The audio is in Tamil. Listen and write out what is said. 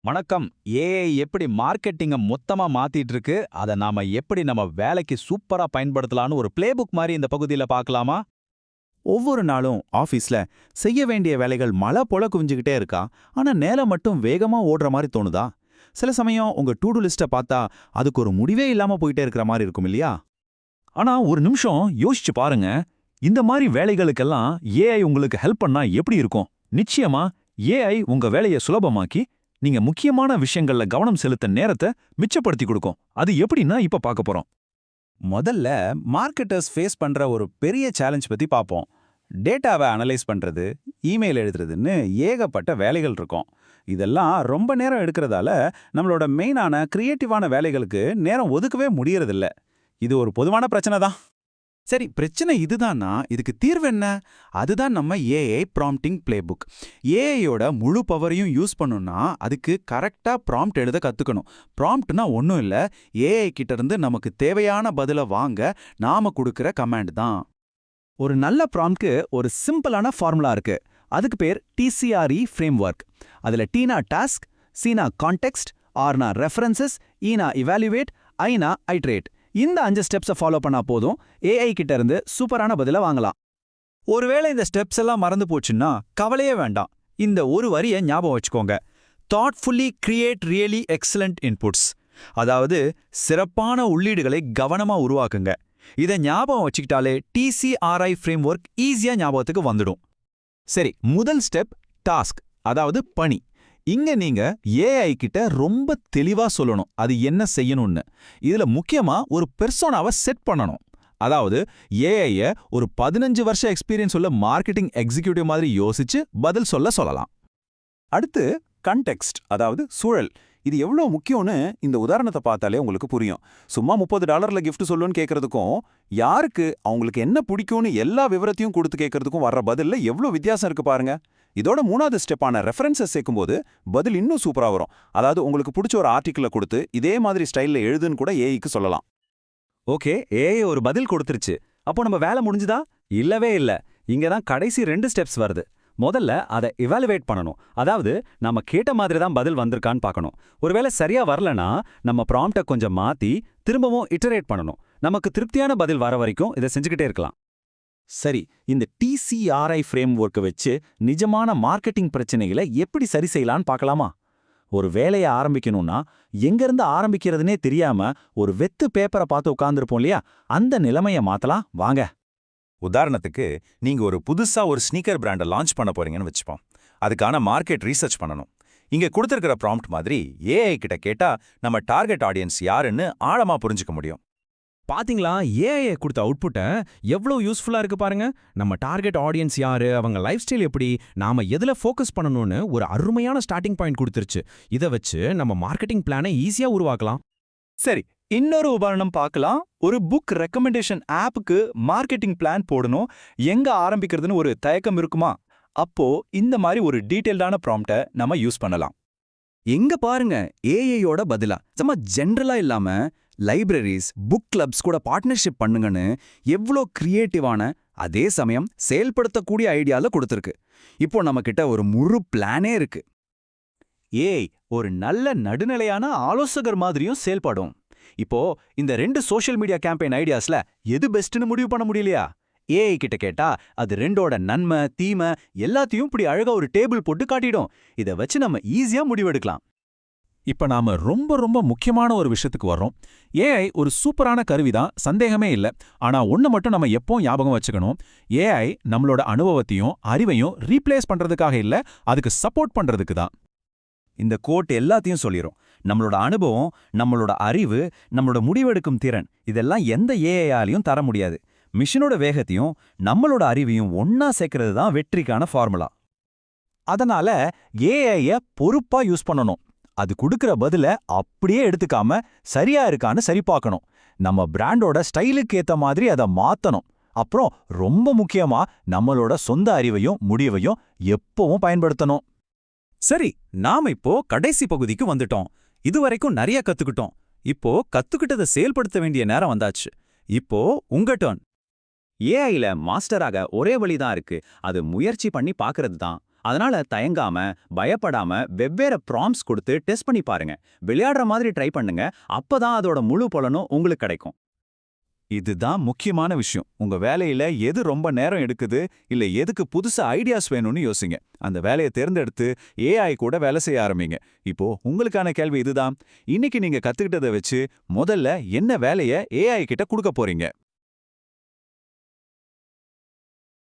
வணக்கம். ஏஐ எப்படி மார்க்கெட்டிங்க மொத்தமா மாத்திட்டு இருக்கு, அத நாம எப்படி நம்ம வேலைக்கு சூப்பரா பயன்படுத்தலாம்னு ஒரு பிளேபுக் மாரி இந்த பகுதியில பார்க்கலாமா? ஒவ்வொரு நாளும் ஆபீஸ்ல செய்ய வேண்டிய வேலைகள் மலை போல குவிஞ்சுக்கிட்டே இருக்கா. ஆனா நேரம் மட்டும் வேகமா ஓடுற மாதிரி தோணுதா? சில சமயம் உங்க டூ டு லிஸ்ட்டை பார்த்தா அதுக்கு ஒரு முடிவே இல்லாம போயிட்டே இருக்கிற மாதிரி இருக்கும் இல்லையா? ஆனா ஒரு நிமிஷம் யோசிச்சு பாருங்க. இந்த மாதிரி வேலைகளுக்கெல்லாம் ஏஐ உங்களுக்கு ஹெல்ப் பண்ணா எப்படி இருக்கும்? நிச்சயமா ஏஐ உங்க வேலையை சுலபமாக்கி நீங்க முக்கியமான விஷயங்கள்ல கவனம் செலுத்த நேரத்தை மிச்சப்படுத்தி கொடுக்கும். அது எப்படின்னா இப்ப பார்க்க போறோம். முதல்ல மார்க்கெட்டர்ஸ் ஃபேஸ் பண்ற ஒரு பெரிய சேலஞ்ச் பத்தி பார்ப்போம். டேட்டாவை அனலைஸ் பண்றது, இமெயில் எழுதுறதுன்னு ஏகப்பட்ட வேலைகள் இருக்கும். இதெல்லாம் ரொம்ப நேரம் எடுக்கிறதால நம்மளோட மெயினான கிரியேட்டிவான வேலைகளுக்கு நேரம் ஒதுக்கவே முடியறதில்ல. இது ஒரு பொதுவான பிரச்சனை தான். சரி, பிரச்சனை இதுதான்னா இதுக்கு தீர்வு என்ன? அதுதான் நம்ம ஏஐ ப்ராம்ப்டிங் பிளேபுக். ஏஐயோட முழு பவரையும் யூஸ் பண்ணணும்னா அதுக்கு கரெக்டா ப்ராம்ப்ட் எழுத கத்துக்கணும். ப்ராம்ப்ட்னா ஒன்றும் இல்லை, ஏஐ கிட்ட இருந்து நமக்கு தேவையான பதிலை வாங்க நாம கொடுக்கிற கமாண்ட் தான். ஒரு நல்ல ப்ராம்ப்ட்க்கு ஒரு சிம்பிளான ஃபார்முலா இருக்கு. அதுக்கு பேர் டிசிஆர்இ ஃப்ரேம்வொர்க். அதுல டீனா டாஸ்க், சீனா கான்டெக்ஸ்ட், ஆர்னா ரெஃபரன்சஸ், ஈனா இவாலுவேட், ஐனா ஐட்ரேட். இந்த 5 ஸ்டெப்ஸை ஃபாலோ பண்ணா போதும் ஏஐ கிட்ட இருந்து சூப்பரான பதில வாங்கலாம். ஒருவேளை இந்த ஸ்டெப்ஸ் எல்லாம் மறந்து போச்சுன்னா கவலையே வேண்டாம். இந்த ஒரு வரியை ஞாபகம் வச்சுக்கோங்க. Thoughtfully create really excellent inputs. அதாவது சிறப்பான உள்ளீடுகளை கவனமா உருவாக்குங்க. இதை ஞாபகம் வச்சுக்கிட்டாலே டிசிஆர்ஐ ஃப்ரேம்வொர்க் ஈஸியா ஞாபகத்துக்கு வந்துடும். சரி, முதல் ஸ்டெப் டாஸ்க், அதாவது பணி. இங்க நீங்க ஏஐ கிட்ட ரொம்ப தெளிவா சொல்லணும் அது என்ன செய்யணும்னு. இதுல முக்கியமா ஒரு பெர்சோனாவை செட் பண்ணணும். அதாவது ஏஐய ஒரு 15 வருஷ எக்ஸ்பீரியன்ஸ் உள்ள மார்க்கெட்டிங் எக்ஸிக்யூட்டிவ் மாதிரி யோசிச்சு பதில் சொல்லலாம். அடுத்து கண்டெக்ஸ்ட், அதாவது சூழல். இது எவ்வளோ முக்கியம்னு இந்த உதாரணத்தை பார்த்தாலே உங்களுக்கு புரியும். சும்மா $30 கிஃப்ட் சொல்லுன்னு கேட்கறதுக்கும் யாருக்கு அவங்களுக்கு என்ன பிடிக்கும்னு எல்லா விவரத்தையும் கொடுத்து கேட்கறதுக்கும் வர்ற பதில்ல எவ்வளோ வித்தியாசம் இருக்கு பாருங்க. இதோட 3வது ஸ்டெப்பான ரெஃபரன்சஸ் சேர்க்கும்போது பதில் இன்னும் சூப்பரா வரும். அதாவது உங்களுக்கு பிடிச்ச ஒரு ஆர்டிக்கிளை கொடுத்து இதே மாதிரி ஸ்டைல்ல எழுதுன்னு கூட ஏஐக்கு சொல்லலாம். ஓகே, ஏஐ ஒரு பதில் கொடுத்துருச்சு. அப்போ நம்ம வேலை முடிஞ்சுதா? இல்லவே இல்ல. இங்க தான் கடைசி 2 ஸ்டெப்ஸ் வருது. முதல்ல அதை இவாலுவேட் பண்ணணும். அதாவது நம்ம கேட்ட மாதிரி தான் பதில் வந்திருக்கான்னு பார்க்கணும். ஒருவேளை சரியா வரலனா நம்ம ப்ராம்ப்டை கொஞ்சம் மாத்தி திரும்பவும் இட்டரேட் பண்ணணும். நமக்கு திருப்தியான பதில் வர வரைக்கும் இதை செஞ்சுக்கிட்டே இருக்கலாம். சரி, இந்த டிசிஆர்ஐ ஃப்ரேம்வொர்க்கை வச்சு நிஜமான மார்க்கெட்டிங் பிரச்சனைகளை எப்படி சரி செய்யலான்னு பார்க்கலாமா? ஒரு வேலையை ஆரம்பிக்கணும்னா எங்கிருந்து ஆரம்பிக்கிறதுனே தெரியாம ஒரு வெத்து பேப்பரை பார்த்து உட்கார்ந்துருப்போம் இல்லையா? அந்த நிலைமையை மாத்தலாம் வாங்க. உதாரணத்துக்கு, நீங்க ஒரு புதுசா ஒரு ஸ்னீக்கர் பிராண்டை லான்ச் பண்ண போறீங்கன்னு வச்சுப்போம். அதுக்கான மார்க்கெட் ரீசர்ச் பண்ணணும். இங்க கொடுத்திருக்கிற ப்ராம்ப்ட் மாதிரி ஏஐ கிட்ட கேட்டா நம்ம டார்கெட் ஆடியன்ஸ் யாருன்னு ஆழமா புரிஞ்சுக்க முடியும். பாத்தீங்களா, ஏஐ கொடுத்த அவுட்புட்டை எவ்வளவு யூஸ்ஃபுல்லா இருக்கு பாருங்க. நம்ம டார்கெட் ஆடியன்ஸ் யாரு, அவங்க லைஃப் ஸ்டைல் எப்படி, நாம எதுல ஃபோக்கஸ் பண்ணணும்னு ஒரு அருமையான ஸ்டார்டிங் பாயிண்ட் கொடுத்துருச்சு. இதை வச்சு நம்ம மார்க்கெட்டிங் பிளானை ஈஸியா உருவாக்கலாம். சரி, இன்னொரு உதாரணம் பார்க்கலாம். ஒரு புக் ரெக்கமெண்டேஷன் ஆப்புக்கு மார்க்கெட்டிங் பிளான் போடணும். எங்க ஆரம்பிக்கிறதுன்னு ஒரு தயக்கம் இருக்குமா? அப்போ இந்த மாதிரி ஒரு டீடைல்டான ப்ராம்ப்டை நம்ம யூஸ் பண்ணலாம். எங்க பாருங்க, ஏஐயோட பதிலா சும்மா ஜென்ரலா இல்லாம லைப்ரரிஸ், புக் கிளப்ஸ் கூட பார்ட்னர்ஷிப் பண்ணுங்கன்னு எவ்வளோ கிரியேட்டிவான அதே சமயம் செயல்படுத்தக்கூடிய ஐடியால கொடுத்துருக்கு. இப்போ நம்ம கிட்ட ஒரு முழு பிளானே இருக்கு. ஏஐ ஒரு நல்ல நடுநிலையான ஆலோசகர் மாதிரியும் செயல்படும். இப்போ இந்த 2 சோஷியல் மீடியா கேம்பெயின் ஐடியாஸ்ல எது பெஸ்ட்னு முடிவு பண்ண முடியலையா? ஏஐ கிட்ட கேட்டா அது 2ஓட நன்மை தீமை எல்லாத்தையும் இப்படி அழகா ஒரு டேபிள் போட்டு காட்டிடும். இதை வச்சு நம்ம ஈஸியா முடிவெடுக்கலாம். இப்ப நாம ரொம்ப ரொம்ப முக்கியமான ஒரு விஷயத்துக்கு வர்றோம். ஏஐ ஒரு சூப்பரான கருவிதான், சந்தேகமே இல்ல. ஆனா ஒண்ணு மட்டும் நம்ம எப்பவும் ஞாபகம் வச்சுக்கணும். ஏஐ நம்மளோட அனுபவத்தையும் அறிவையும் ரீப்ளேஸ் பண்றதுக்காக இல்ல, அதுக்கு சப்போர்ட் பண்றதுக்கு தான். இந்த கோட் எல்லாத்தையும் சொல்லிரும். நம்மளோட அனுபவம், நம்மளோட அறிவு, நம்மளோட முடிவெடுக்கும் திறன் இதெல்லாம் எந்த ஏஐயாலையும் தர முடியாது. மிஷினோட வேகத்தையும் நம்மளோட அறிவையும் ஒன்னா சேர்க்கறது தான் வெற்றிக்கான ஃபார்முலா. அதனால ஏஐய பொறுப்பா யூஸ் பண்ணணும். அது கொடுக்கிற பதில அப்படியே எடுத்துக்காம சரியா இருக்கான்னு சரி பார்க்கணும். நம்ம பிராண்டோட ஸ்டைலுக்கு ஏத்த மாதிரி அதை மாத்தணும். அப்புறம் ரொம்ப முக்கியமா நம்மளோட சொந்த அறிவையும் முடிவையும் எப்பவும் பயன்படுத்தணும். சரி, நாம இப்போ கடைசி பகுதிக்கு வந்துட்டோம். இதுவரைக்கும் நிறைய கத்துக்கிட்டோம். இப்போ கத்துக்கிட்டதை செயல்படுத்த வேண்டிய நேரம் வந்தாச்சு. இப்போ உங்க டர்ன். ஏஐல மாஸ்டராக ஒரே வழிதான் இருக்கு. அது முயற்சி பண்ணி பார்க்கறது தான். அதனால தயங்காம பயப்படாம வெவ்வேறு ப்ராம்ப்ட்ஸ் கொடுத்து டெஸ்ட் பண்ணி பாருங்க. விளையாடுற மாதிரி ட்ரை பண்ணுங்க. அப்பதான் அதோட முழு பலனும் உங்களுக்கு கிடைக்கும். இதுதான் முக்கியமான விஷயம். உங்க வேலையில எது ரொம்ப நேரம் எடுக்குது, இல்ல எதுக்கு புதுசா ஐடியாஸ் வேணும்னு யோசிங்க. அந்த வேலையை தேர்ந்தெடுத்து ஏஐ கூட வேலை செய்ய ஆரம்பிங்க. இப்போ உங்களுக்கான கேள்வி இதுதான். இன்னைக்கு நீங்க கத்துக்கிட்டதை வச்சு முதல்ல என்ன வேலையை ஏஐ கிட்ட கொடுக்க போறீங்க?